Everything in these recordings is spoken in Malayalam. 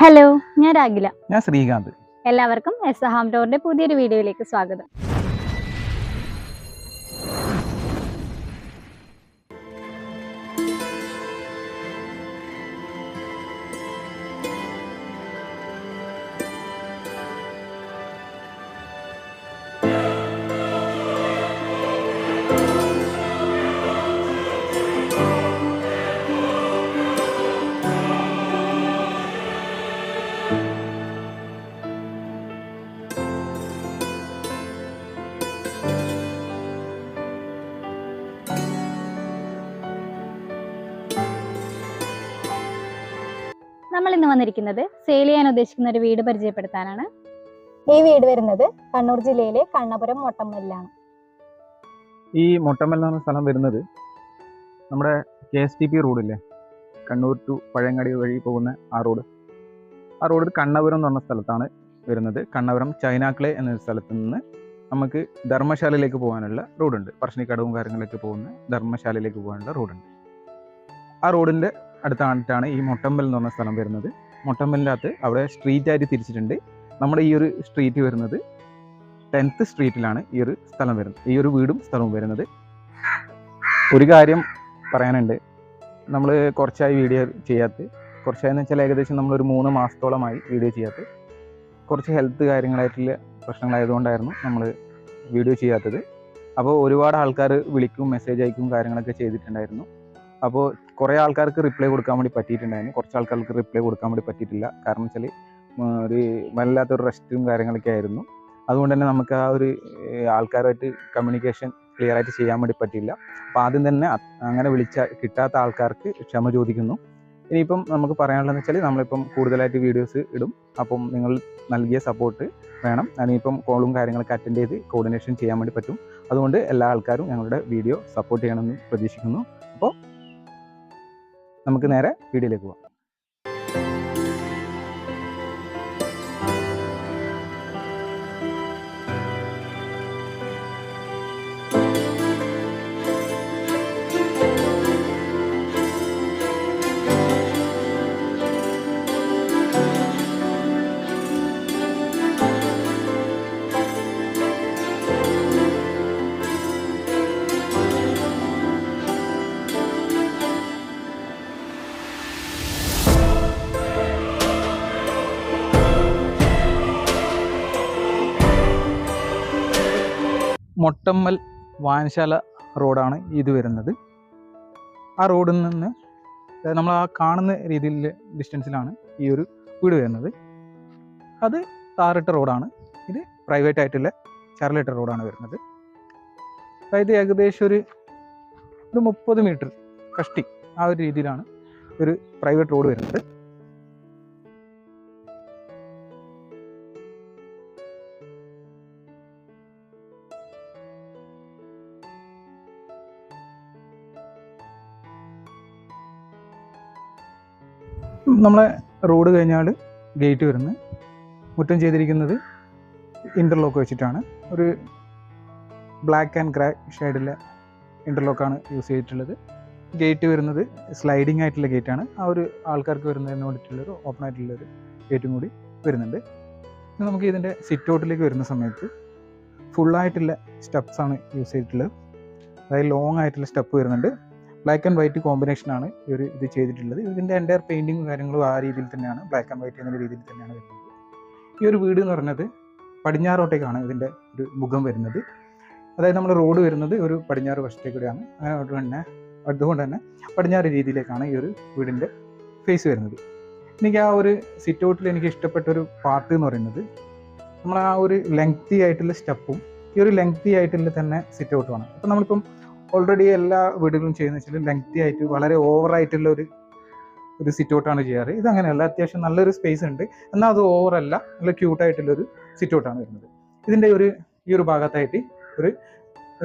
ഹലോ, ഞാൻ രാഗില. ഞാൻ ശ്രീകാന്ത്. എല്ലാവർക്കും എസ്ഹാം ടോറിന്റെ പുതിയൊരു വീഡിയോയിലേക്ക് സ്വാഗതം. നമ്മൾ ഇന്ന് വന്നിരിക്കുന്നത് സെയിൽ ചെയ്യാൻ ഉദ്ദേശിക്കുന്ന ഒരു വീട് പരിചയപ്പെടുത്താനാണ്. ഈ വീട് വരുന്നത് കണ്ണൂർ ജില്ലയിലെ കണ്ണപുരം മൊട്ടമ്മലിലാണ്. ഈ മൊട്ടമ്മൽ എന്ന് പറഞ്ഞ സ്ഥലം വരുന്നത് നമ്മുടെ KSTP റോഡില്ലേ, കണ്ണൂർ ടു പഴയങ്ങാടി വഴി പോകുന്ന ആ റോഡ് കണ്ണപുരം എന്ന് പറഞ്ഞ സ്ഥലത്താണ് വരുന്നത്. കണ്ണപുരം ചൈനാക്ലേ എന്ന സ്ഥലത്ത് നിന്ന് നമുക്ക് ധർമ്മശാലയിലേക്ക് പോകാനുള്ള റോഡുണ്ട്. പറശ്ശിനിക്കടവും കാര്യങ്ങളിലേക്ക് പോകുന്ന ധർമ്മശാലയിലേക്ക് പോകാനുള്ള റോഡുണ്ട്. ആ റോഡിൻ്റെ അടുത്തായിട്ടാണ് ഈ മൊട്ടമ്മൽ എന്ന് പറഞ്ഞ സ്ഥലം വരുന്നത്. മൊട്ടമ്മലിൻ്റെ അകത്ത് അവിടെ സ്ട്രീറ്റായിട്ട് തിരിച്ചിട്ടുണ്ട്. നമ്മുടെ ഈ ഒരു സ്ട്രീറ്റ് വരുന്നത് 10th സ്ട്രീറ്റിലാണ് ഈ ഒരു സ്ഥലം വരുന്നത്, ഈ ഒരു വീടും സ്ഥലവും വരുന്നത്. ഒരു കാര്യം പറയാനുണ്ട്, നമ്മൾ കുറച്ചായി വീഡിയോ ചെയ്യാത്ത, കുറച്ചായെന്ന് വെച്ചാൽ ഏകദേശം നമ്മളൊരു 3 മാസത്തോളമായി വീഡിയോ ചെയ്യാത്ത, കുറച്ച് ഹെൽത്ത് കാര്യങ്ങളായിട്ടുള്ള പ്രശ്നങ്ങളായതുകൊണ്ടായിരുന്നു നമ്മൾ വീഡിയോ ചെയ്യാത്തത്. അപ്പോൾ ഒരുപാട് ആൾക്കാർ വിളിക്കും, മെസ്സേജ് അയക്കും, കാര്യങ്ങളൊക്കെ ചെയ്തിട്ടുണ്ടായിരുന്നു. അപ്പോൾ കുറേ ആൾക്കാർക്ക് റിപ്ലൈ കൊടുക്കാൻ വേണ്ടി പറ്റിയിട്ടുണ്ടായിരുന്നു, കുറച്ച് ആൾക്കാർക്ക് റിപ്ലൈ കൊടുക്കാൻ വേണ്ടി പറ്റിയിട്ടില്ല. കാരണം വെച്ചാൽ ഒരു വല്ലാത്തൊരു റെസ്റ്റും കാര്യങ്ങളൊക്കെ ആയിരുന്നു. അതുകൊണ്ട് തന്നെ നമുക്ക് ആ ഒരു ആൾക്കാരുമായിട്ട് കമ്മ്യൂണിക്കേഷൻ ക്ലിയർ ആയിട്ട് ചെയ്യാൻ വേണ്ടി പറ്റിയില്ല. അപ്പോൾ ആദ്യം തന്നെ അങ്ങനെ കിട്ടാത്ത ആൾക്കാർക്ക് ക്ഷമ ചോദിക്കുന്നു. ഇനിയിപ്പം നമുക്ക് പറയാനുള്ളതെന്ന് വെച്ചാൽ നമ്മളിപ്പം കൂടുതലായിട്ട് വീഡിയോസ് ഇടും. അപ്പം നിങ്ങൾ നൽകിയ സപ്പോർട്ട് വേണം. അതിനിപ്പം കോളും കാര്യങ്ങളൊക്കെ അറ്റൻഡ് ചെയ്ത് കോർഡിനേഷൻ ചെയ്യാൻ വേണ്ടി പറ്റും. അതുകൊണ്ട് എല്ലാ ആൾക്കാരും ഞങ്ങളുടെ വീഡിയോ സപ്പോർട്ട് ചെയ്യണമെന്ന് പ്രതീക്ഷിക്കുന്നു. അപ്പോൾ നമുക്ക് നേരെ വീഡിയോയിലേക്ക് പോകാം. മൊട്ടമ്മൽ വായനശാല റോഡാണ് ഇത് വരുന്നത്. ആ റോഡിൽ നിന്ന് നമ്മൾ ആ കാണുന്ന രീതിയിൽ ഡിസ്റ്റൻസിലാണ് ഈ ഒരു വീട് വരുന്നത്. അത് ടാറിട്ട റോഡാണ്. ഇത് പ്രൈവറ്റ് ആയിട്ടുള്ള ചരലിട്ട റോഡാണ് വരുന്നത്. അതായത് ഏകദേശം ഒരു 30 മീറ്റർ കഷ്ടി ആ ഒരു രീതിയിലാണ് ഒരു പ്രൈവറ്റ് റോഡ് വരുന്നത്. നമ്മളെ റോഡ് കഴിഞ്ഞാൽ ഗേറ്റ് വരുന്നത്, മുറ്റം ചെയ്തിരിക്കുന്നത് ഇൻ്റർലോക്ക് വെച്ചിട്ടാണ്. ഒരു ബ്ലാക്ക് ആൻഡ് ഗ്രേ ഷെയ്ഡിലെ ഇൻ്റർലോക്കാണ് യൂസ് ചെയ്തിട്ടുള്ളത്. ഗേറ്റ് വരുന്നത് സ്ലൈഡിങ് ആയിട്ടുള്ള ഗേറ്റാണ്. ആ ഒരു ആൾക്കാർക്ക് വരുന്നതിന് വേണ്ടിയിട്ടുള്ളൊരു ഓപ്പൺ ആയിട്ടുള്ളൊരു ഗേറ്റും കൂടി വരുന്നുണ്ട്. നമുക്ക് ഇതിൻ്റെ സിറ്റ് ഔട്ടിലേക്ക് വരുന്ന സമയത്ത് ഫുള്ളായിട്ടുള്ള സ്റ്റെപ്സാണ് യൂസ് ചെയ്തിട്ടുള്ളത്. അതായത് ലോങ് ആയിട്ടുള്ള സ്റ്റെപ്പ് വരുന്നുണ്ട്. ബ്ലാക്ക് ആൻഡ് വൈറ്റ് കോമ്പിനേഷനാണ് ഇത് ചെയ്തിട്ടുള്ളത്. ഇതിൻ്റെ എൻ്റയർ പെയിൻറ്റിങ്ങും കാര്യങ്ങളും ആ രീതിയിൽ തന്നെയാണ്, ബ്ലാക്ക് ആൻഡ് വൈറ്റ് എന്ന രീതിയിൽ തന്നെയാണ് വരുന്നത്. ഈ ഒരു വീട് എന്ന് പറയുന്നത് പടിഞ്ഞാറോട്ടേക്കാണ് ഇതിൻ്റെ ഒരു മുഖം വരുന്നത്. അതായത് നമ്മൾ റോഡ് വരുന്നത് ഒരു പടിഞ്ഞാറ് വശത്തേക്കൂടെയാണ്. അതുകൊണ്ട് തന്നെ പടിഞ്ഞാറ് രീതിയിലേക്കാണ് ഈ ഒരു വീടിൻ്റെ ഫേസ് വരുന്നത്. എനിക്ക് ആ ഒരു സിറ്റ് ഔട്ടിൽ എനിക്ക് ഇഷ്ടപ്പെട്ട ഒരു പാർട്ട് എന്ന് പറയുന്നത്, നമ്മൾ ആ ഒരു ലെങ്തി ആയിട്ടുള്ള സ്റ്റെപ്പും ഈ ഒരു ലെങ്തി ആയിട്ടുള്ള തന്നെ സിറ്റ് ഔട്ടുമാണ്. അപ്പം നമ്മളിപ്പം ഓൾറെഡി എല്ലാ വീടുകളും ചെയ്യുന്ന വെച്ചാൽ ലെങ്തി ആയിട്ട് വളരെ ഓവറായിട്ടുള്ള ഒരു സിറ്റ് ഔട്ടാണ് ചെയ്യാറ്. ഇതങ്ങനെയല്ല, അത്യാവശ്യം നല്ലൊരു സ്പേസ് ഉണ്ട്, എന്നാൽ അത് ഓവറല്ല, നല്ല ക്യൂട്ടായിട്ടുള്ളൊരു സിറ്റ് ഔട്ടാണ് വരുന്നത്. ഇതിൻ്റെ ഈ ഒരു ഭാഗത്തായിട്ട് ഒരു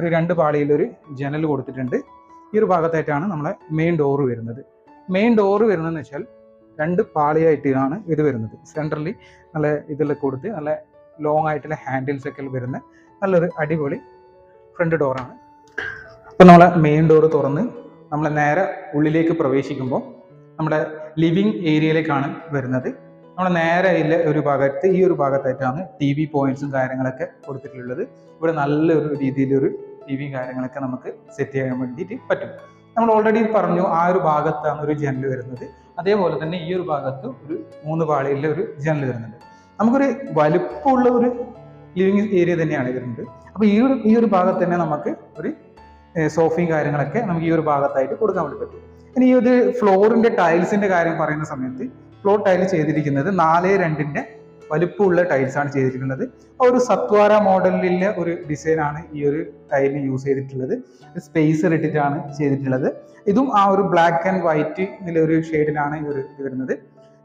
2 പാളിയിലൊരു ജനൽ കൊടുത്തിട്ടുണ്ട്. ഈ ഒരു ഭാഗത്തായിട്ടാണ് നമ്മളെ മെയിൻ ഡോറ് വരുന്നത്. മെയിൻ ഡോറ് വരുന്നതെന്ന് വെച്ചാൽ 2 പാളിയായിട്ടാണ് ഇത് വരുന്നത്. സെൻട്രലി നല്ല ഇതെല്ലാം കൊടുത്ത് നല്ല ലോങ് ആയിട്ടുള്ള ഹാൻഡിൽസ് ഒക്കെ വരുന്ന നല്ലൊരു അടിപൊളി ഫ്രണ്ട് ഡോറാണ്. അപ്പോൾ നമ്മളെ മെയിൻ ഡോറ് തുറന്ന് നമ്മൾ നേരെ ഉള്ളിലേക്ക് പ്രവേശിക്കുമ്പോൾ നമ്മുടെ ലിവിങ് ഏരിയയിലേക്കാണ് വരുന്നത്. നമ്മുടെ നേരെ ഒരു ഭാഗത്ത് ഈ ഒരു ഭാഗത്തായിട്ടാണ് TV പോയിന്റ്സും കാര്യങ്ങളൊക്കെ കൊടുത്തിട്ടുള്ളത്. ഇവിടെ നല്ലൊരു രീതിയിലൊരു TV കാര്യങ്ങളൊക്കെ നമുക്ക് സെറ്റ് ചെയ്യാൻ വേണ്ടിയിട്ട് പറ്റും. നമ്മൾ ഓൾറെഡി പറഞ്ഞു ആ ഒരു ഭാഗത്താണ് ഒരു ജനൽ വരുന്നത്. അതേപോലെ തന്നെ ഈ ഒരു ഭാഗത്ത് ഒരു 3 പാളിയിലെ ഒരു ജനൽ വരുന്നുണ്ട്. നമുക്കൊരു വലുപ്പമുള്ള ഒരു ലിവിങ് ഏരിയ തന്നെയാണ് വരുന്നത്. അപ്പോൾ ഈ ഒരു ഭാഗത്ത് തന്നെ നമുക്ക് ഒരു സോഫയും കാര്യങ്ങളൊക്കെ നമുക്ക് ഈ ഒരു ഭാഗത്തായിട്ട് കൊടുക്കാൻ വേണ്ടി പറ്റും. ഇനി ഈ ഒരു ഫ്ലോറിന്റെ ടൈൽസിന്റെ കാര്യം പറയുന്ന സമയത്ത് ഫ്ലോർ ടൈൽ ചെയ്തിരിക്കുന്നത് 4:2 വലുപ്പമുള്ള ടൈൽസ് ആണ് ചെയ്തിരിക്കുന്നത്. ഒരു സത്വാര മോഡലിലെ ഒരു ഡിസൈനാണ് ഈ ഒരു ടൈലിന് യൂസ് ചെയ്തിട്ടുള്ളത്. സ്പേസർ ഇട്ടിട്ടാണ് ചെയ്തിട്ടുള്ളത്. ഇതും ആ ഒരു ബ്ലാക്ക് ആൻഡ് വൈറ്റ് എന്നുള്ള ഒരു ഷെയ്ഡിലാണ് ഈ ഒരു ഇത് വരുന്നത്.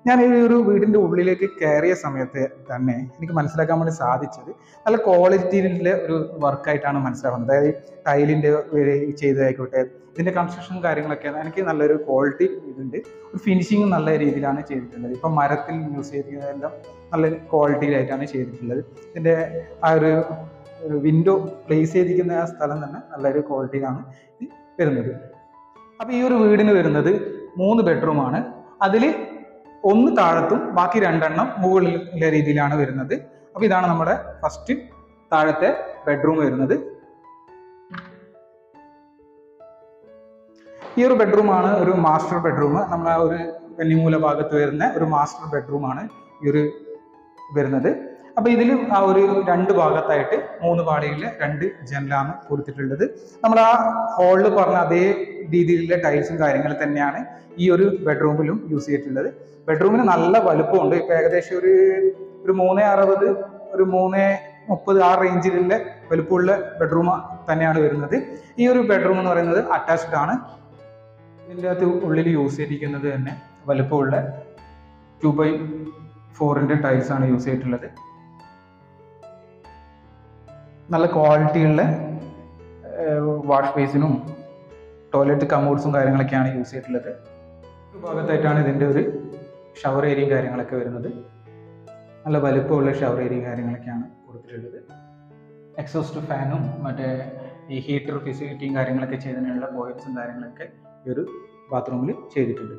ഞാൻ ഈ ഒരു വീടിന്റെ ഉള്ളിലേക്ക് കയറിയ സമയത്ത് തന്നെ എനിക്ക് മനസ്സിലാക്കാൻ വേണ്ടി സാധിച്ചത് നല്ല ക്വാളിറ്റിയിലെ ഒരു വർക്കായിട്ടാണ് മനസ്സിലാവുന്നത്. അതായത് ടൈലിന്റെ ചെയ്തതായിക്കോട്ടെ, ഇതിന്റെ കൺസ്ട്രക്ഷൻ കാര്യങ്ങളൊക്കെ എനിക്ക് നല്ലൊരു ക്വാളിറ്റി ഇതുണ്ട്. ഒരു ഫിനിഷിങ് നല്ല രീതിയിലാണ് ചെയ്തിട്ടുള്ളത്. ഇപ്പം മരത്തിൽ യൂസ് ചെയ്തിരിക്കുന്നതെല്ലാം നല്ല ക്വാളിറ്റിയിലായിട്ടാണ് ചെയ്തിട്ടുള്ളത്. ഇതിന്റെ ആ ഒരു വിൻഡോ പ്ലേസ് ചെയ്തിരിക്കുന്ന ആ സ്ഥലം തന്നെ നല്ലൊരു ക്വാളിറ്റിയിലാണ് വരുന്നത്. അപ്പൊ ഈ ഒരു വീടിന് വരുന്നത് 3 ബെഡ്റൂമാണ്. അതിൽ 1 താഴത്തും ബാക്കി 2 മുകളിലെ രീതിയിലാണ് വരുന്നത്. അപ്പൊ ഇതാണ് നമ്മുടെ ഫസ്റ്റ് താഴത്തെ ബെഡ്റൂം വരുന്നത്. ഈ ഒരു ബെഡ്റൂമാണ് ഒരു മാസ്റ്റർ ബെഡ്റൂം. നമ്മൾ ആ ഒരു കന്നിമൂല ഭാഗത്ത് വരുന്ന ഒരു മാസ്റ്റർ ബെഡ്റൂമാണ് ഈ ഒരു വരുന്നത്. അപ്പൊ ഇതിൽ ആ ഒരു 2 ഭാഗത്തായിട്ട് 3 പാളിയിലെ 2 ജനലാണ് കൊടുത്തിട്ടുള്ളത്. നമ്മൾ ആ ഹോളിൽ പറഞ്ഞ അതേ രീതിയിലുള്ള ടൈൽസും കാര്യങ്ങളും തന്നെയാണ് ഈ ഒരു ബെഡ്റൂമിലും യൂസ് ചെയ്തിട്ടുള്ളത്. ബെഡ്റൂമിന് നല്ല വലുപ്പമുണ്ട്. ഇപ്പൊ ഏകദേശം ഒരു 360 ഒരു 330 ആ റേഞ്ചിലുള്ള വലുപ്പമുള്ള ബെഡ്റൂം തന്നെയാണ് വരുന്നത്. ഈ ഒരു ബെഡ്റൂം എന്ന് പറയുന്നത് അറ്റാച്ച്ഡ് ആണ്. ഇതിൻ്റെ അകത്ത് ഉള്ളിൽ യൂസ് ചെയ്തിരിക്കുന്നത് തന്നെ വലുപ്പമുള്ള 2x4 ടൈൽസ് ആണ് യൂസ് ചെയ്തിട്ടുള്ളത്. നല്ല ക്വാളിറ്റിയുള്ള വാഷ് ബേസിനും ടോയ്ലറ്റ് കമോഡ്സും കാര്യങ്ങളൊക്കെയാണ് യൂസ് ചെയ്തിട്ടുള്ളത്. ഒരു ഭാഗത്തായിട്ടാണ് ഇതിൻ്റെ ഒരു ഷവർ ഏരിയയും കാര്യങ്ങളൊക്കെ വരുന്നത്. നല്ല വലുപ്പമുള്ള ഷവർ ഏരിയയും കാര്യങ്ങളൊക്കെയാണ് കൊടുത്തിട്ടുള്ളത്. എക്സോസ്റ്റ് ഫാനും മറ്റേ ഈ ഹീറ്റർ ഫെസിലിറ്റിയും കാര്യങ്ങളൊക്കെ ചെയ്തതിനുള്ള പോയിന്റ്സും കാര്യങ്ങളൊക്കെ ഈ ഒരു ബാത്റൂമിൽ ചെയ്തിട്ടുണ്ട്.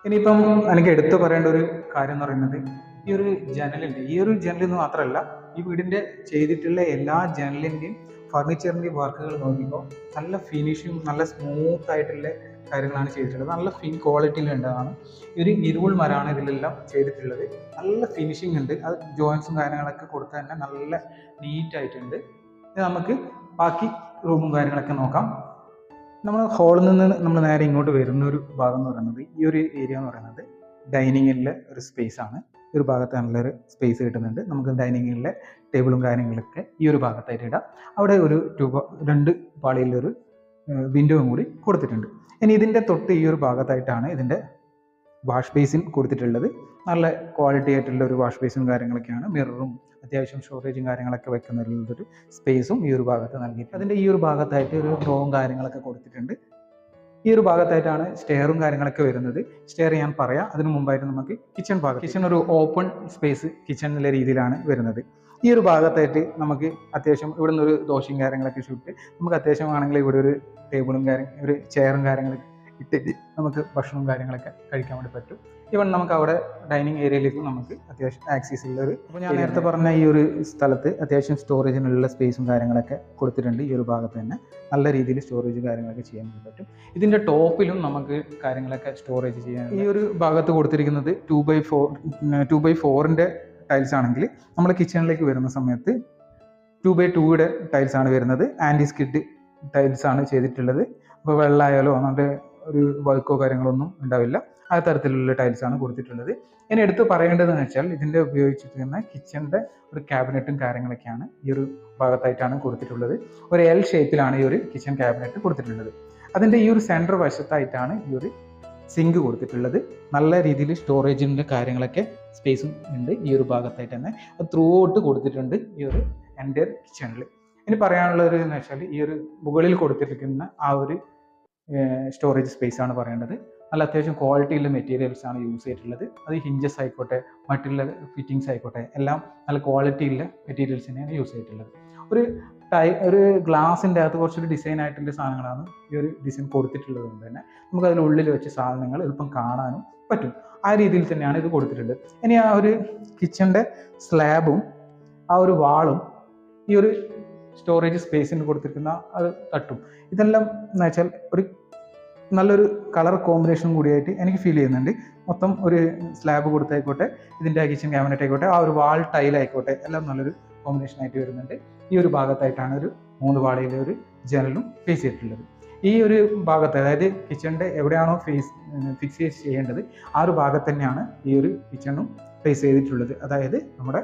ഇനിയിപ്പം എനിക്ക് എടുത്തു പറയേണ്ട ഒരു കാര്യം എന്ന് പറയുന്നത് ഈ ഒരു ജനലിൻ്റെ ഈ ഒരു ജനലിന് മാത്രമല്ല, ഈ വീടിൻ്റെ ചെയ്തിട്ടുള്ള എല്ലാ ജനലിൻ്റെയും ഫർണിച്ചറിൻ്റെയും വർക്കുകൾ നോക്കിയപ്പോൾ നല്ല ഫിനിഷിങ് നല്ല സ്മൂത്ത് ആയിട്ടുള്ള കാര്യങ്ങളാണ് ചെയ്തിട്ടുള്ളത്. നല്ല ക്വാളിറ്റിയിലുള്ളതാണ്. ഒരു ഇരുവുൾ മരമാണ് ഇതിലെല്ലാം ചെയ്തിട്ടുള്ളത്. നല്ല ഫിനിഷിംഗ് ഉണ്ട്. അത് ജോയിൻസും കാര്യങ്ങളൊക്കെ കൊടുത്ത് തന്നെ നല്ല നീറ്റായിട്ടുണ്ട്. ഇത് നമുക്ക് ബാക്കി റൂമും കാര്യങ്ങളൊക്കെ നോക്കാം. നമ്മൾ ഹാളിൽ നിന്ന് നമ്മൾ നേരെ ഇങ്ങോട്ട് വരുന്ന ഒരു ഭാഗം എന്ന് പറയുന്നത് ഈ ഒരു ഏരിയ എന്ന് പറയുന്നത് ഡൈനിങ്ങിലെ ഒരു സ്പേസ് ആണ്. ഈ ഒരു ഭാഗത്ത് നല്ലൊരു സ്പേസ് കിട്ടുന്നുണ്ട്. നമുക്ക് ഡൈനിങ്ങിലെ ടേബിളും കാര്യങ്ങളൊക്കെ ഈ ഒരു ഭാഗത്തായിട്ട് ഇടാം. അവിടെ ഒരു 2 പാളിയിലൊരു വിൻഡോയും കൂടി കൊടുത്തിട്ടുണ്ട്. ഇനി ഇതിൻ്റെ തൊട്ട് ഈ ഒരു ഭാഗത്തായിട്ടാണ് ഇതിൻ്റെ വാഷ് ബേസിൻ കൊടുത്തിട്ടുള്ളത്. നല്ല ക്വാളിറ്റി ആയിട്ടുള്ള ഒരു വാഷ് ബേസിനും കാര്യങ്ങളൊക്കെയാണ്. മിററും അത്യാവശ്യം സ്റ്റോറേജും കാര്യങ്ങളൊക്കെ വെക്കുന്നതിലൊരു സ്പേസും ഈ ഒരു ഭാഗത്ത് നൽകിയിട്ടുണ്ട്. അതിൻ്റെ ഈ ഒരു ഭാഗത്തായിട്ട് ഒരു ഡ്രോവും കാര്യങ്ങളൊക്കെ കൊടുത്തിട്ടുണ്ട്. ഈ ഒരു ഭാഗത്തായിട്ടാണ് സ്റ്റെയറും കാര്യങ്ങളൊക്കെ വരുന്നത്. സ്റ്റെയർ ഞാൻ പറയാം. അതിന് മുമ്പായിട്ട് നമുക്ക് കിച്ചൺ ഒരു ഓപ്പൺ സ്പേസ് കിച്ചൺ എന്നുള്ള രീതിയിലാണ് വരുന്നത്. ഈ ഒരു ഭാഗത്തായിട്ട് നമുക്ക് അത്യാവശ്യം ഇവിടെ നിന്നൊരു ദോശയും കാര്യങ്ങളൊക്കെ ചുട്ട് നമുക്ക് അത്യാവശ്യമാണെങ്കിൽ ഇവിടെ ഒരു ടേബിളും ഒരു ചെയറും കാര്യങ്ങളൊക്കെ ഇട്ടിട്ട് നമുക്ക് ഭക്ഷണവും കാര്യങ്ങളൊക്കെ കഴിക്കാൻ വേണ്ടി പറ്റും. ഈവൻ നമുക്ക് അവിടെ ഡൈനിങ് ഏരിയയിലേക്ക് നമുക്ക് അത്യാവശ്യം ആക്സസ് ഉള്ളൊരു, അപ്പോൾ ഞാൻ നേരത്തെ പറഞ്ഞ ഈ ഒരു സ്ഥലത്ത് അത്യാവശ്യം സ്റ്റോറേജിനുള്ള സ്പേസും കാര്യങ്ങളൊക്കെ കൊടുത്തിട്ടുണ്ട്. ഈ ഒരു ഭാഗത്ത് തന്നെ നല്ല രീതിയിൽ സ്റ്റോറേജ് കാര്യങ്ങളൊക്കെ ചെയ്യാൻ വേണ്ടി പറ്റും. ഇതിൻ്റെ ടോപ്പിലും നമുക്ക് കാര്യങ്ങളൊക്കെ സ്റ്റോറേജ് ചെയ്യാൻ. ഈ ഒരു ഭാഗത്ത് കൊടുത്തിരിക്കുന്നത് 2x4 ടൈൽസ് ആണെങ്കിൽ നമ്മൾ കിച്ചണിലേക്ക് വരുന്ന സമയത്ത് 2x2 ടൈൽസ് ആണ് വരുന്നത്. ആൻറ്റി സ്കിഡ് ടൈൽസ് ആണ് ചെയ്തിട്ടുള്ളത്. അപ്പോൾ വെള്ളമായാലോ അങ്ങനത്തെ ഒരു വഴുക്കോ കാര്യങ്ങളൊന്നും ഉണ്ടാവില്ല. ആ തരത്തിലുള്ള ടൈൽസ് ആണ് കൊടുത്തിട്ടുള്ളത്. ഇനി എടുത്ത് പറയേണ്ടതെന്ന് വെച്ചാൽ ഇതിൻ്റെ ഉപയോഗിച്ചിരിക്കുന്ന കിച്ചണിൻ്റെ ഒരു ക്യാബിനറ്റും കാര്യങ്ങളൊക്കെയാണ് ഈ ഒരു ഭാഗത്തായിട്ടാണ് കൊടുത്തിട്ടുള്ളത്. ഒരു L ഷേപ്പിലാണ് ഈ ഒരു കിച്ചൺ ക്യാബിനറ്റ് കൊടുത്തിട്ടുള്ളത്. അതിൻ്റെ ഈ ഒരു സെൻറ്റർ വശത്തായിട്ടാണ് ഈ ഒരു സിങ്ക് കൊടുത്തിട്ടുള്ളത്. നല്ല രീതിയിൽ സ്റ്റോറേജിൻ്റെ കാര്യങ്ങളൊക്കെ സ്പേസും ഉണ്ട് ഈ ഒരു ഭാഗത്തായിട്ട് തന്നെ. അത് ത്രൂ ഔട്ട് കൊടുത്തിട്ടുണ്ട് ഈ ഒരു എൻ്റയർ കിച്ചണിൽ. ഇനി പറയാനുള്ളത് എന്ന് വെച്ചാൽ ഈ ഒരു മുകളിൽ കൊടുത്തിരിക്കുന്ന ആ ഒരു സ്റ്റോറേജ് സ്പേസ് ആണ് പറയേണ്ടത്. നല്ല അത്യാവശ്യം ക്വാളിറ്റിയുള്ള മെറ്റീരിയൽസ് ആണ് യൂസ് ചെയ്തിട്ടുള്ളത്. അത് ഹിഞ്ചസ് ആയിക്കോട്ടെ മറ്റുള്ള ഫിറ്റിങ്സ് ആയിക്കോട്ടെ എല്ലാം നല്ല ക്വാളിറ്റിയുള്ള മെറ്റീരിയൽസ് തന്നെയാണ് യൂസ് ചെയ്തിട്ടുള്ളത്. ഒരു ഗ്ലാസിൻ്റെ അകത്ത് കുറച്ചൊരു ഡിസൈൻ ആയിട്ടുള്ള സാധനങ്ങളാണ് ഈ ഒരു ഡിസൈൻ കൊടുത്തിട്ടുള്ളത് കൊണ്ട് തന്നെ നമുക്ക് അതിനുള്ളിൽ വെച്ച് സാധനങ്ങൾ എളുപ്പം കാണാനും പറ്റും. ആ രീതിയിൽ തന്നെയാണ് ഇത് കൊടുത്തിട്ടുള്ളത്. ഇനി ആ ഒരു കിച്ചണിൻ്റെ സ്ലാബും ആ ഒരു വാളും ഈ ഒരു സ്റ്റോറേജ് സ്പേസിന് കൊടുത്തിരിക്കുന്ന അത് തട്ടും, ഇതെല്ലാം എന്ന് വെച്ചാൽ ഒരു നല്ലൊരു കളർ കോമ്പിനേഷൻ കൂടിയായിട്ട് എനിക്ക് ഫീൽ ചെയ്യുന്നുണ്ട്. മൊത്തം ഒരു സ്ലാബ് കൊടുത്തായിക്കോട്ടെ, ഇതിൻ്റെ കിച്ചൺ ക്യാബിനറ്റ് ആയിക്കോട്ടെ, ആ ഒരു വാൾ ടൈലായിക്കോട്ടെ, എല്ലാം നല്ലൊരു കോമ്പിനേഷൻ ആയിട്ട് വരുന്നുണ്ട്. ഈ ഒരു ഭാഗത്തായിട്ടാണ് ഒരു 3 പാളിയിലെ ഒരു ജനലും ഫേസ് ചെയ്തിട്ടുള്ളത്. ഈ ഒരു ഭാഗത്ത്, അതായത് കിച്ചണിൻ്റെ എവിടെയാണോ ഫിക്സ് ചെയ്യേണ്ടത് ആ ഒരു ഭാഗത്ത് തന്നെയാണ് ഈ ഒരു കിച്ചണും ഫേസ് ചെയ്തിട്ടുള്ളത്. അതായത് നമ്മുടെ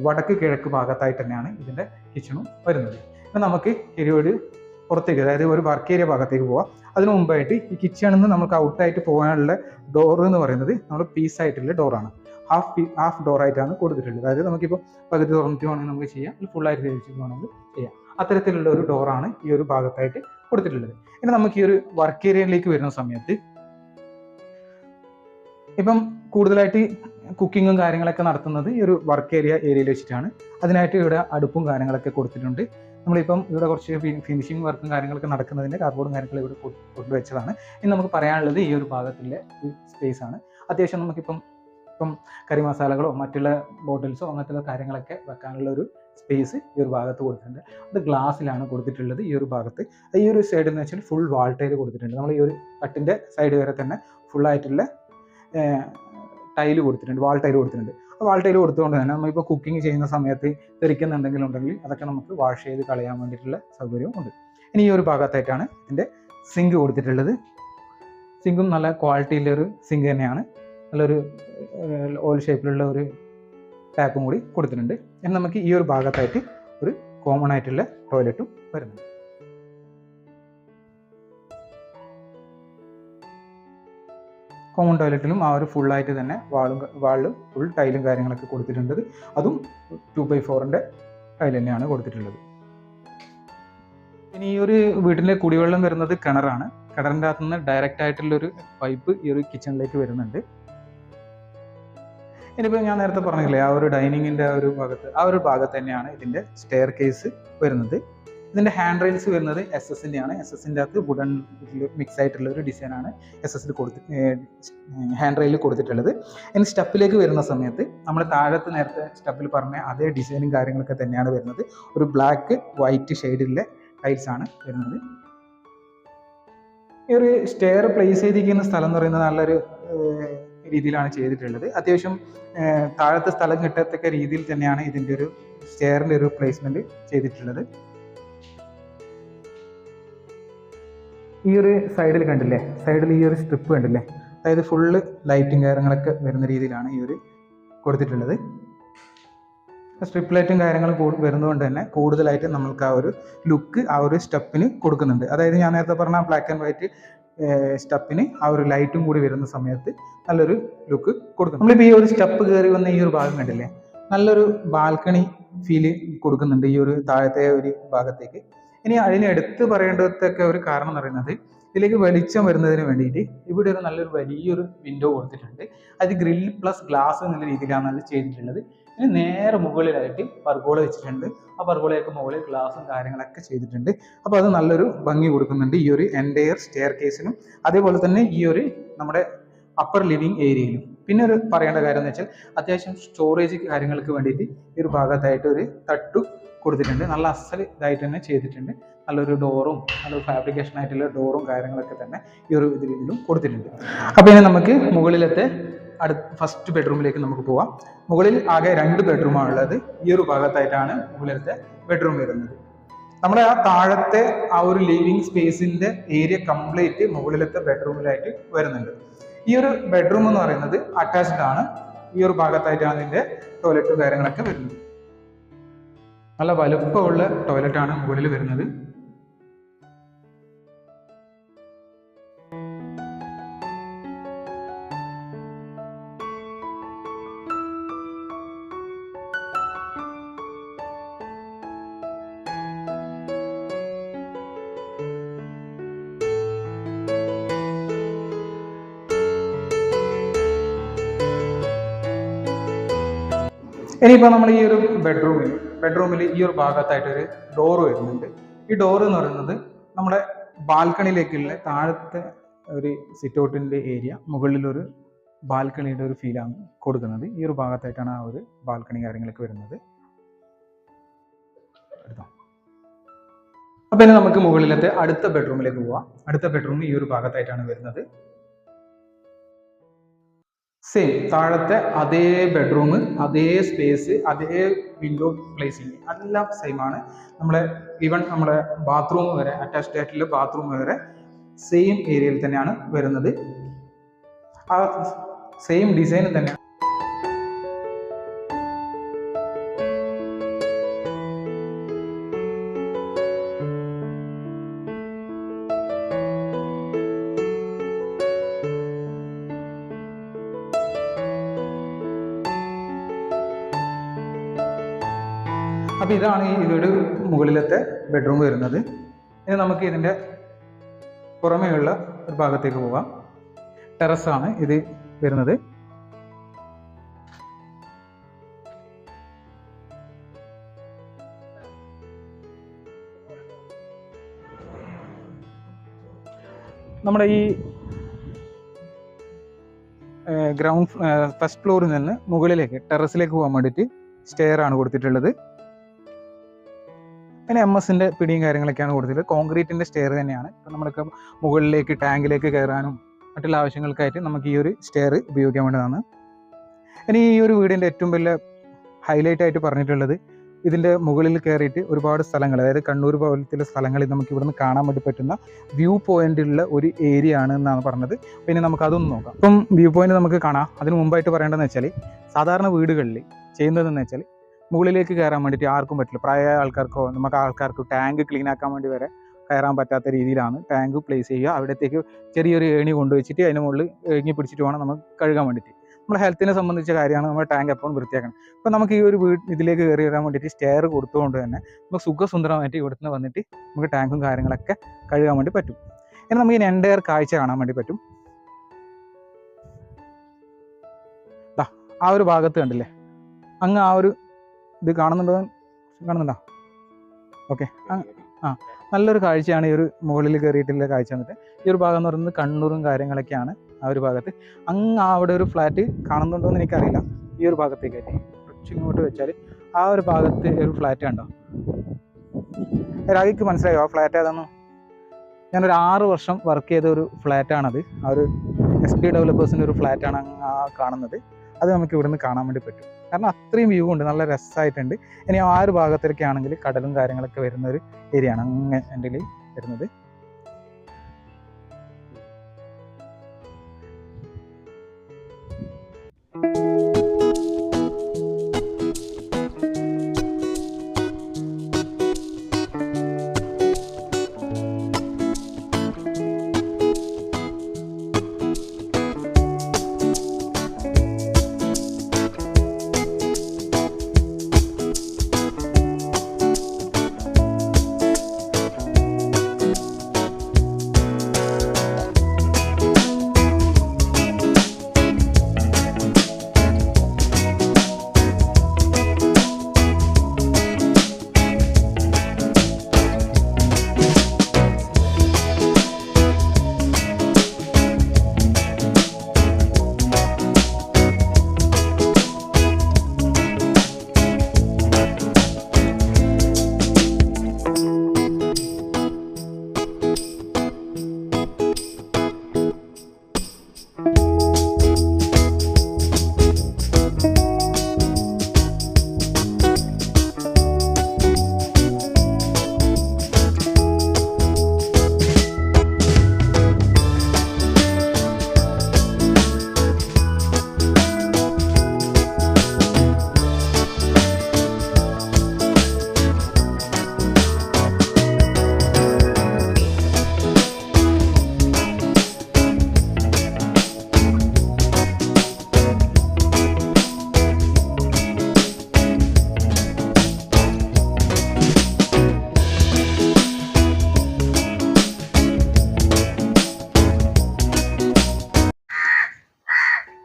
വടക്ക് കിഴക്ക് ഭാഗത്തായിട്ട് തന്നെയാണ് ഇതിൻ്റെ കിച്ചണും വരുന്നത്. അപ്പം നമുക്ക് ഒരു പുറത്തേക്ക്, അതായത് ഒരു വർക്ക് ഏരിയ ഭാഗത്തേക്ക് പോവാം. അതിനു മുമ്പായിട്ട് ഈ കിച്ചണിൽ നിന്ന് നമുക്ക് ഔട്ടായിട്ട് പോകാനുള്ള ഡോർ എന്ന് പറയുന്നത് നമ്മൾ പീസായിട്ടുള്ള ഡോറാണ്. ഹാഫ് ഡോറായിട്ടാണ് കൊടുത്തിട്ടുള്ളത്. അതായത് നമുക്കിപ്പോൾ പകുതി തുറന്നിട്ട് വേണമെങ്കിൽ നമുക്ക് ചെയ്യാം, ഫുള്ളായിട്ട് തിരിച്ചിട്ട് വേണമെങ്കിൽ ചെയ്യാം. അത്തരത്തിലുള്ള ഒരു ഡോറാണ് ഈ ഒരു ഭാഗത്തായിട്ട് കൊടുത്തിട്ടുള്ളത്. ഇനി നമുക്ക് ഈ ഒരു വർക്ക് ഏരിയയിലേക്ക് വരുന്ന സമയത്ത് ഇപ്പം കൂടുതലായിട്ട് കുക്കിങ്ങും കാര്യങ്ങളൊക്കെ നടത്തുന്നത് ഈ ഒരു വർക്ക് ഏരിയയിൽ വെച്ചിട്ടാണ്. അതിനായിട്ട് ഇവിടെ അടുപ്പും കാര്യങ്ങളൊക്കെ കൊടുത്തിട്ടുണ്ട്. നമ്മളിപ്പം ഇവിടെ കുറച്ച് ഫിനിഷിങ് വർക്കും കാര്യങ്ങളൊക്കെ നടക്കുന്നതിൻ്റെ കാർഡ്ബോർഡും കാര്യങ്ങളും ഇവിടെ കൊണ്ടുവച്ചതാണ്. ഇനി നമുക്ക് പറയാനുള്ളത് ഈ ഒരു ഭാഗത്തിലെ സ്പേസ് ആണ്. അത്യാവശ്യം നമുക്കിപ്പം കറി മസാലകളോ മറ്റുള്ള ബോട്ടിൽസോ അങ്ങനത്തെ കാര്യങ്ങളൊക്കെ വെക്കാനുള്ള ഒരു സ്പേസ് ഈ ഒരു ഭാഗത്ത് കൊടുത്തിട്ടുണ്ട്. അത് ഗ്ലാസ്സിലാണ് കൊടുത്തിട്ടുള്ളത്. ഈ ഒരു ഭാഗത്ത് ഈ ഒരു സൈഡിൽ എന്ന് വെച്ചാൽ ഫുൾ വാൾ ടൈൽ കൊടുത്തിട്ടുണ്ട്. നമ്മൾ ഈ ഒരു തട്ടിൻ്റെ സൈഡ് വരെ തന്നെ ഫുള്ളായിട്ടുള്ള ടൈല് കൊടുത്തിട്ടുണ്ട്, വാൾ ടൈല് കൊടുത്തിട്ടുണ്ട്. ആ വാൾ ടൈല് കൊടുത്തുകൊണ്ട് തന്നെ നമ്മളിപ്പോൾ കുക്കിംഗ് ചെയ്യുന്ന സമയത്ത് തെറിക്കുന്നുണ്ടെങ്കിൽ അതൊക്കെ നമുക്ക് വാഷ് ചെയ്ത് കളയാൻ വേണ്ടിയിട്ടുള്ള സൗകര്യവും ഉണ്ട്. ഇനി ഈ ഒരു ഭാഗത്തായിട്ടാണ് ഇതിൻ്റെ സിങ്ക് കൊടുത്തിട്ടുള്ളത്. സിങ്കും നല്ല ക്വാളിറ്റിയിലൊരു സിങ്ക് തന്നെയാണ്. നല്ലൊരു ഓയിൽ ഷേപ്പിലുള്ള ഒരു ടാപ്പും കൂടി കൊടുത്തിട്ടുണ്ട്. ഇനി നമുക്ക് ഈ ഒരു ഭാഗത്തായിട്ട് ഒരു കോമൺ ആയിട്ടുള്ള ടോയ്ലറ്റും വരുന്നുണ്ട്. കോമൺ ടോയ്ലറ്റിലും ആ ഒരു ഫുള്ളായിട്ട് തന്നെ വാളിലും ഫുൾ ടൈലും കാര്യങ്ങളൊക്കെ കൊടുത്തിട്ടുണ്ട്. അതും 2x4 ടൈൽ തന്നെയാണ് കൊടുത്തിട്ടുള്ളത്. ഇനി ഈ ഒരു വീട്ടിലെ കുടിവെള്ളം വരുന്നത് കിണറാണ്. കിണറിൻ്റെ അകത്തു നിന്ന് ഡയറക്റ്റ് ആയിട്ടുള്ളൊരു പൈപ്പ് ഈ ഒരു കിച്ചണിലേക്ക് വരുന്നുണ്ട്. ഇനിയിപ്പോൾ ഞാൻ നേരത്തെ പറഞ്ഞില്ലേ, ആ ഒരു ഡൈനിങ്ങിൻ്റെ ആ ഒരു ഭാഗത്ത് തന്നെയാണ് ഇതിൻ്റെ സ്റ്റെയർ കേസ് വരുന്നത്. ഇതിൻ്റെ ഹാൻഡ് റെയിൽസ് വരുന്നത് SS-ൻ്റെ ആണ്. SS-ൻ്റെ അകത്ത് വുഡൻ മിക്സ് ആയിട്ടുള്ള ഒരു ഡിസൈനാണ് SS-ൽ ഹാൻഡ് റെയിൽ കൊടുത്തിട്ടുള്ളത്. ഇനി സ്റ്റെപ്പിലേക്ക് വരുന്ന സമയത്ത് നമ്മൾ താഴത്ത് നേരത്തെ സ്റ്റെപ്പിൽ പറഞ്ഞ അതേ ഡിസൈനും കാര്യങ്ങളൊക്കെ തന്നെയാണ് വരുന്നത്. ഒരു ബ്ലാക്ക് വൈറ്റ് ഷെയ്ഡിലെ ടൈൽസ് ആണ് വരുന്നത്. ഈ ഒരു സ്റ്റെയർ പ്ലേസ് ചെയ്തിരിക്കുന്ന സ്ഥലം എന്ന് പറയുന്നത് നല്ലൊരു രീതിയിലാണ് ചെയ്തിട്ടുള്ളത്. അത്യാവശ്യം താഴത്തെ സ്ഥലം കിട്ടത്തക്ക രീതിയിൽ തന്നെയാണ് ഇതിൻ്റെ ഒരു സ്റ്റെയറിൻ്റെ ഒരു പ്ലേസ്മെൻറ്റ് ചെയ്തിട്ടുള്ളത്. ഈ ഒരു സൈഡിൽ കണ്ടില്ലേ, സൈഡിൽ ഈ ഒരു സ്ട്രിപ്പ് കണ്ടില്ലേ, അതായത് ഫുള്ള് ലൈറ്റും കാര്യങ്ങളൊക്കെ വരുന്ന രീതിയിലാണ് ഈ ഒരു കൊടുത്തിട്ടുള്ളത്. സ്ട്രിപ്പ് ലൈറ്റും കാര്യങ്ങളും വരുന്നതുകൊണ്ട് തന്നെ കൂടുതലായിട്ട് നമ്മൾക്ക് ആ ഒരു ലുക്ക് ആ ഒരു സ്റ്റെപ്പിന് കൊടുക്കുന്നുണ്ട്. അതായത് ഞാൻ നേരത്തെ പറഞ്ഞ ബ്ലാക്ക് ആൻഡ് വൈറ്റ് സ്റ്റെപ്പിന് ആ ഒരു ലൈറ്റും കൂടി വരുന്ന സമയത്ത് നല്ലൊരു ലുക്ക് കൊടുക്കും. നമ്മളിപ്പോൾ ഈ ഒരു സ്റ്റെപ്പ് കയറി വന്ന ഈ ഒരു ഭാഗം കണ്ടില്ലേ, നല്ലൊരു ബാൽക്കണി ഫീല് കൊടുക്കുന്നുണ്ട് ഈ ഒരു താഴത്തെ ഒരു ഭാഗത്തേക്ക്. ഇനി അതിന് എടുത്ത് പറയേണ്ടതൊക്കെ ഒരു കാരണം എന്ന് പറയുന്നത്, ഇതിലേക്ക് വെളിച്ചം വരുന്നതിന് വേണ്ടിയിട്ട് ഇവിടെ ഒരു നല്ലൊരു വലിയൊരു വിൻഡോ കൊടുത്തിട്ടുണ്ട്. അത് ഗ്രിൽ പ്ലസ് ഗ്ലാസ് എന്നുള്ള രീതിയിലാണ് അത് ചെയ്തിട്ടുള്ളത്. ഇനി നേരെ മുകളിലായിട്ട് പർഗോള വെച്ചിട്ടുണ്ട്. ആ പർഗോളയൊക്കെ മുകളിൽ ഗ്ലാസും കാര്യങ്ങളൊക്കെ ചെയ്തിട്ടുണ്ട്. അപ്പോൾ അത് നല്ലൊരു ഭംഗി കൊടുക്കുന്നുണ്ട് ഈ ഒരു എൻറ്റയർ സ്റ്റെയർ കേസിനും, അതേപോലെ തന്നെ ഈ ഒരു നമ്മുടെ അപ്പർ ലിവിങ് ഏരിയയിലും. പിന്നെ ഒരു പറയേണ്ട കാര്യം എന്ന് വെച്ചാൽ, അത്യാവശ്യം സ്റ്റോറേജ് കാര്യങ്ങൾക്ക് വേണ്ടിയിട്ട് ഈ ഒരു ഭാഗത്തായിട്ട് ഒരു തട്ടു കൊടുത്തിട്ടുണ്ട്. നല്ല അസൽ ഇതായിട്ട് തന്നെ ചെയ്തിട്ടുണ്ട്. നല്ലൊരു ഡോറും നല്ലൊരു ഫാബ്രിക്കേഷൻ ആയിട്ടുള്ള ഡോറും കാര്യങ്ങളൊക്കെ തന്നെ ഈ ഒരു ഇതിലും കൊടുത്തിട്ടുണ്ട്. അപ്പോൾ ഇനി നമുക്ക് മുകളിലത്തെ ഫസ്റ്റ് ബെഡ്റൂമിലേക്ക് നമുക്ക് പോവാം. മുകളിൽ ആകെ 2 ബെഡ്റൂമാണ് ഉള്ളത്. ഈ ഒരു ഭാഗത്തായിട്ടാണ് മുകളിലത്തെ ബെഡ്റൂം വരുന്നത്. നമ്മുടെ ആ താഴത്തെ ആ ഒരു ലിവിങ് സ്പേസിന്റെ ഏരിയ കംപ്ലീറ്റ് മുകളിലത്തെ ബെഡ്റൂമിലായിട്ട് വരുന്നുണ്ട്. ഈ ഒരു ബെഡ്റൂം എന്ന് പറയുന്നത് അറ്റാച്ച്ഡ് ആണ്. ഈ ഒരു ഭാഗത്തായിട്ടാണ് ഇതിന്റെ ടോയ്ലറ്റും കാര്യങ്ങളൊക്കെ വരുന്നത്. നല്ല വലുപ്പമുള്ള ടോയ്ലറ്റാണ് മുകളിൽ വരുന്നത്. ഇനിയിപ്പോൾ നമ്മൾ ഈ ഒരു ബെഡ്റൂമിൽ ഈ ഒരു ഭാഗത്തായിട്ടൊരു ഡോറ് വരുന്നുണ്ട്. ഈ ഡോറ് എന്ന് പറയുന്നത് നമ്മുടെ ബാൽക്കണിയിലേക്കുള്ള താഴത്തെ ഒരു സിറ്റ് ഔട്ടിൻ്റെ ഏരിയ, മുകളിലൊരു ബാൽക്കണിയുടെ ഒരു ഫീലാണ് കൊടുക്കുന്നത്. ഈ ഒരു ഭാഗത്തായിട്ടാണ് ആ ഒരു ബാൽക്കണി കാര്യങ്ങളൊക്കെ വരുന്നത്. അപ്പം ഇനി നമുക്ക് മുകളിലത്തെ അടുത്ത ബെഡ്റൂമിലേക്ക് പോവാം. അടുത്ത ബെഡ്റൂം ഈ ഒരു ഭാഗത്തായിട്ടാണ് വരുന്നത്. സെയിം താഴത്തെ അതേ ബെഡ്റൂം, അതേ സ്പേസ്, അതേ വിൻഡോ പ്ലേസിങ് എല്ലാം സെയിം ആണ്. നമ്മളെ ഈവൻ നമ്മുടെ ബാത്റൂം വരെ, അറ്റാച്ച്ഡ് ആയിട്ടുള്ള ബാത്റൂം വരെ സെയിം ഏരിയയിൽ തന്നെയാണ് വരുന്നത്. ആ സെയിം ഡിസൈൻ തന്നെയാണ്. അപ്പോൾ ഇതാണ് ഈ വീട് മുകളിലത്തെ ബെഡ്റൂം വരുന്നത്. ഇനി നമുക്ക് ഇതിൻ്റെ പുറമേയുള്ള ഒരു ഭാഗത്തേക്ക് പോകാം. ടെറസാണ് ഇത് വരുന്നത്. നമ്മുടെ ഈ ഫസ്റ്റ് ഫ്ലോറിൽ നിന്ന് മുകളിലേക്ക് ടെറസിലേക്ക് പോകാൻ വേണ്ടിയിട്ട് സ്റ്റെയർ ആണ് കൊടുത്തിട്ടുള്ളത്. പിന്നെ MS-ൻ്റെ പിടിയും കാര്യങ്ങളൊക്കെയാണ് കൊടുത്തിട്ടുള്ളത്. കോൺക്രീറ്റിൻ്റെ സ്റ്റെയർ തന്നെയാണ്. ഇപ്പം നമ്മൾക്ക് മുകളിലേക്ക് ടാങ്കിലേക്ക് കയറാനും മറ്റുള്ള ആവശ്യങ്ങൾക്കായിട്ട് നമുക്ക് ഈ ഒരു സ്റ്റെയർ ഉപയോഗിക്കാൻ വേണ്ടതാണ്. ഇനി ഈ ഒരു വീടിൻ്റെ ഏറ്റവും വലിയ ഹൈലൈറ്റ് ആയിട്ട് പറഞ്ഞിട്ടുള്ളത് ഇതിൻ്റെ മുകളിൽ കയറിയിട്ട് ഒരുപാട് സ്ഥലങ്ങൾ, അതായത് കണ്ണൂർ പോലത്തെ സ്ഥലങ്ങളിൽ നമുക്ക് ഇവിടുന്ന് കാണാൻ വേണ്ടി പറ്റുന്ന വ്യൂ പോയിന്റുള്ള ഒരു ഏരിയ ആണ് എന്നാണ് പറഞ്ഞത്. പിന്നെ നമുക്ക് അതൊന്ന് നോക്കാം. ഇപ്പം വ്യൂ പോയിന്റ് നമുക്ക് കാണാം. അതിന് മുമ്പായിട്ട് പറയേണ്ടതെന്ന് വെച്ചാൽ സാധാരണ വീടുകളിൽ ചെയ്യുന്നതെന്ന് വെച്ചാൽ മുകളിലേക്ക് കയറാൻ വേണ്ടിയിട്ട് ആർക്കും പറ്റില്ല. പ്രായമായ ആൾക്കാർക്കോ നമുക്ക് ആൾക്കാർക്കോ ടാങ്ക് ക്ലീൻ ആക്കാൻ വേണ്ടി വരെ കയറാൻ പറ്റാത്ത രീതിയിലാണ് ടാങ്ക് പ്ലേസ് ചെയ്യുക. അവിടത്തേക്ക് ചെറിയൊരു ഏണി കൊണ്ടുവച്ചിട്ട് അതിന് മുകളിൽ ഏങ്ങി പിടിച്ചിട്ട് വേണം നമുക്ക് കഴുകാൻ വേണ്ടിയിട്ട്. നമ്മുടെ ഹെൽത്തിനെ സംബന്ധിച്ച കാര്യമാണ് നമ്മുടെ ടാങ്ക് എപ്പോഴും വൃത്തിയാക്കണം. അപ്പോൾ നമുക്ക് ഈ ഒരു ഇതിലേക്ക് കയറി വരാൻ വേണ്ടിയിട്ട് സ്റ്റെയർ കൊടുത്തുകൊണ്ട് തന്നെ നമുക്ക് സുഖസുന്ദരമായിട്ട് ഇവിടുന്ന് വന്നിട്ട് നമുക്ക് ടാങ്കും കാര്യങ്ങളൊക്കെ കഴുകാൻ വേണ്ടി പറ്റും. ഇനി നമുക്ക് ഈ എൻ്റയർ കാഴ്ച കാണാൻ വേണ്ടി പറ്റും. ആ ഒരു ഭാഗത്ത് കണ്ടില്ലേ, അങ്ങ് ആ ഒരു ഇത് കാണുന്നുണ്ടോ? ഓക്കെ. നല്ലൊരു കാഴ്ചയാണ് ഈ ഒരു മുകളിൽ കയറിയിട്ടുള്ള കാഴ്ച. വന്നിട്ട് ഈ ഒരു ഭാഗം എന്ന് പറയുന്നത് കണ്ണൂരും കാര്യങ്ങളൊക്കെയാണ്. ആ ഒരു ഭാഗത്ത് അങ്ങ് അവിടെ ഒരു ഫ്ലാറ്റ് കാണുന്നുണ്ടോ എന്ന് എനിക്കറിയില്ല. ഈ ഒരു ഭാഗത്തേക്കായിട്ട് കുറച്ച് ഇങ്ങോട്ട് വെച്ചാൽ ആ ഒരു ഭാഗത്ത് ഒരു ഫ്ലാറ്റ് കണ്ടോ? രാഗിക്ക് മനസ്സിലായോ ആ ഫ്ലാറ്റ് ഏതാണെന്ന്? ഞാനൊരു 6 വർഷം വർക്ക് ചെയ്ത ഒരു ഫ്ലാറ്റാണത്. ആ ഒരു SP ഡെവലപ്പേഴ്സിൻ്റെ ഒരു ഫ്ലാറ്റാണ് ആ കാണുന്നത്. അത് നമുക്ക് ഇവിടുന്ന് കാണാൻ വേണ്ടി പറ്റും. കാരണം അത്രയും വ്യൂ ഉണ്ട്, നല്ല രസമായിട്ടുണ്ട്. ഇനി ആ ഒരു ഭാഗത്തേക്ക് ആണെങ്കിൽ കടലും കാര്യങ്ങളൊക്കെ വരുന്ന ഒരു ഏരിയ ആണ് അങ്ങ് എൻ്റെ വരുന്നത്.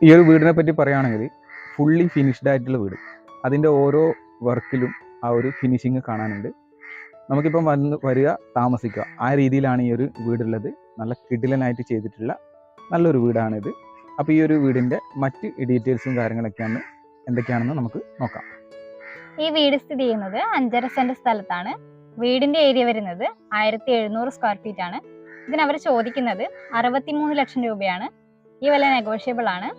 ഈ ഒരു വീടിനെ പറ്റി പറയുകയാണെങ്കിൽ ഫുള്ളി ഫിനിഷ്ഡ് ആയിട്ടുള്ള വീട്. അതിൻ്റെ ഓരോ വർക്കിലും ആ ഒരു ഫിനിഷിങ് കാണാനുണ്ട്. നമുക്കിപ്പം വരിക, താമസിക്കുക, ആ രീതിയിലാണ് ഈ ഒരു വീടുള്ളത്. നല്ല കിടിലനായിട്ട് ചെയ്തിട്ടുള്ള നല്ലൊരു വീടാണിത്. അപ്പോൾ ഈ ഒരു വീടിൻ്റെ മറ്റ് ഡീറ്റെയിൽസും കാര്യങ്ങളൊക്കെയാണ് എന്തൊക്കെയാണെന്ന് നമുക്ക് നോക്കാം. ഈ വീട് സ്ഥിതി ചെയ്യുന്നത് 5.5 സെന്റ് സ്ഥലത്താണ്. വീടിന്റെ ഏരിയ വരുന്നത് 1700 സ്ക്വയർ ഫീറ്റ് ആണ്. ഇതിനവർ ചോദിക്കുന്നത് 63 ലക്ഷം രൂപയാണ്. ഈ വില നെഗോഷ്യബിൾ ആണ്.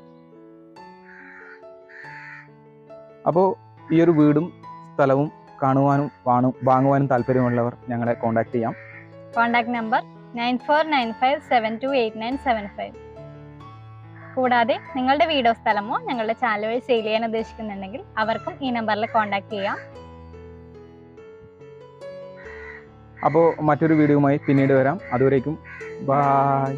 അപ്പോൾ ഈ ഒരു വീടും സ്ഥലവും കാണുവാനും വാങ്ങുവാനും താല്പര്യമുള്ളവർ ഞങ്ങളെ കോൺടാക്ട് ചെയ്യാം. Contact number 9495728975. കൂടാതെ നിങ്ങളുടെ വീടോ സ്ഥലമോ ഞങ്ങളുടെ ചാനൽ വഴി സെയിൽ ചെയ്യാൻ ഉദ്ദേശിക്കുന്നുണ്ടെങ്കിൽ അവർക്കും ഈ നമ്പറിൽ കോൺടാക്ട് ചെയ്യാം. അപ്പോൾ മറ്റൊരു വീഡിയോയുമായി പിന്നീട് വരാം. അതുവരേക്കും ബൈ.